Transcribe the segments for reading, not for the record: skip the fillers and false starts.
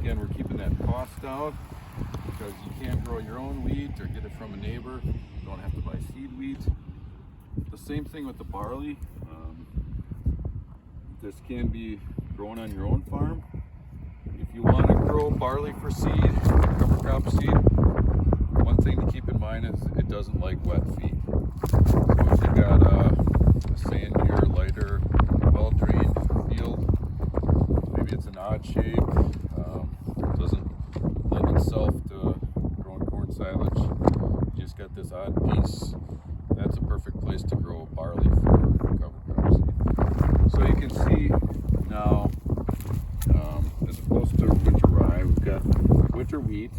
Again, we're keeping that cost down because you can't grow your own wheat or get it from a neighbor. You don't have to buy seed wheat. The same thing with the barley. This can be grown on your own farm. If you want to grow barley for seed, cover crop seed, one thing to keep in mind is it doesn't like wet feed. So if you've got a sandier, lighter, well-drained field, maybe it's an odd shape, doesn't lend itself to growing corn silage, you just got this odd piece, that's a perfect place to grow barley for cover crop seed. So you can see now, as opposed to winter rye, we've got winter wheat,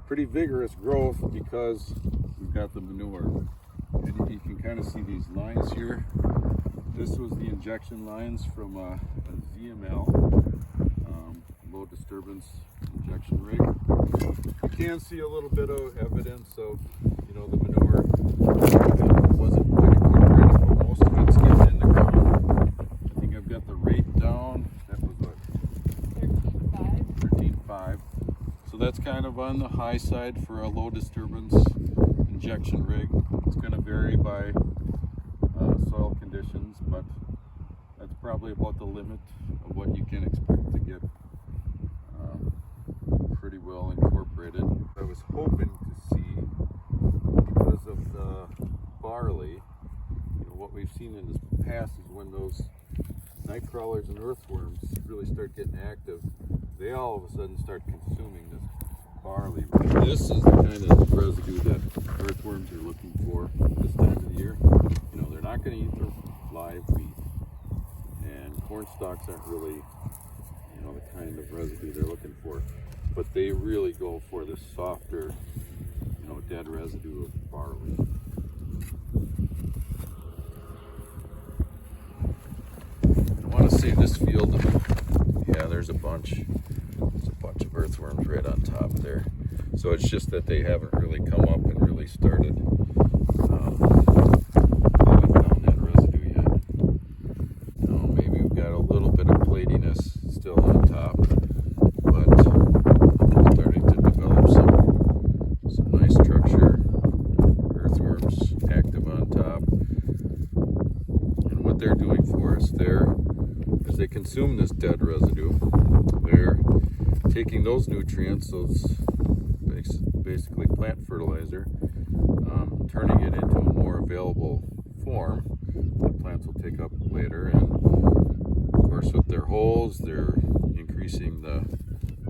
pretty vigorous growth because we've got the manure. And you can kind of see these lines here. This was the injection lines from a ZML, low disturbance injection rig. You can see a little bit of evidence of, the manure. It wasn't quite incorporated, but most of it's getting in the ground. I think I've got the rate down. That was what? 13.5. So that's kind of on the high side for a low disturbance injection rig. It's going to vary by soil conditions, but that's probably about the limit of what you can expect to get pretty well incorporated. I was hoping to see, because of the barley, what we've seen in the past is when those night crawlers and earthworms really start getting active, they all of a sudden start consuming this barley. This is the kind of residue that earthworms are looking for this time of the year. They're not going to eat the live wheat, and corn stalks aren't really, the kind of residue they're looking for. But they really go for the softer, dead residue of barley. I want to save this field. Yeah, there's a bunch. There's a bunch of earthworms right on top there. So it's just that they haven't really come up and really started pulling down that residue yet. Maybe we've got a little bit of platiness still on top, but starting to develop some nice structure. Earthworms active on top. And what they're doing for us there, as they consume this dead residue, they're taking those nutrients, those basically plant fertilizer, turning it into a more available form that plants will take up later. And of course, with their holes, they're increasing the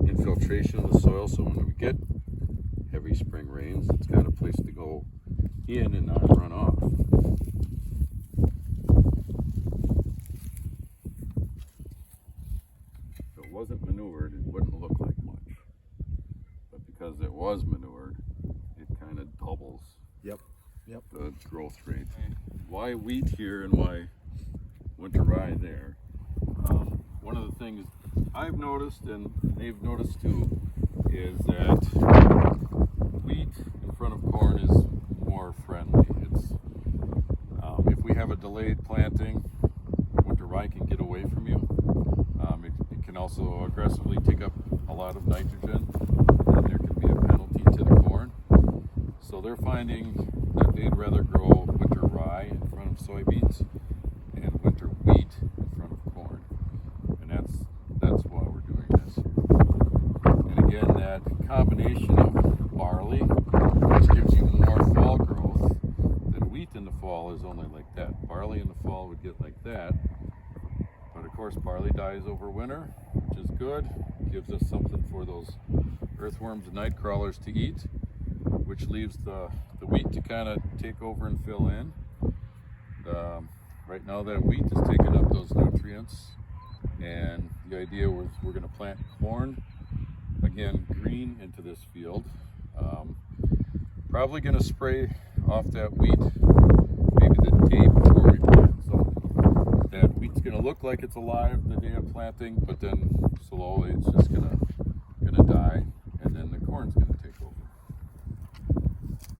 infiltration of the soil, so when we get heavy spring rains, it's got a place to go in and not run off. If it wasn't manured, it wouldn't look like much. But because it was manured, it kind of doubles the growth rate. Why wheat here and why winter rye there? One of the things I've noticed, and they've noticed too, is that wheat in front of corn is more friendly. If we have a delayed planting, winter rye can get away from you. It can also aggressively take up a lot of nitrogen, and there can be a penalty to the corn. So they're finding that they'd rather grow winter rye in front of soybeans and winter wheat in front of corn. And that's why we're doing this. And again, that combination of barley, which gives you more fall growth than wheat in the fall, is only like that. Barley in the fall would get like that. But of course, barley dies over winter, which is good. It gives us something for those earthworms and night crawlers to eat, which leaves the wheat to kind of take over and fill in. Right now that wheat is taking up those nutrients, and the idea was we're going to plant corn, again green, into this field. Probably going to spray off that wheat maybe the day before we plant. So that wheat's going to look like it's alive the day of planting, but then slowly it's just going to die, and then the corn's going to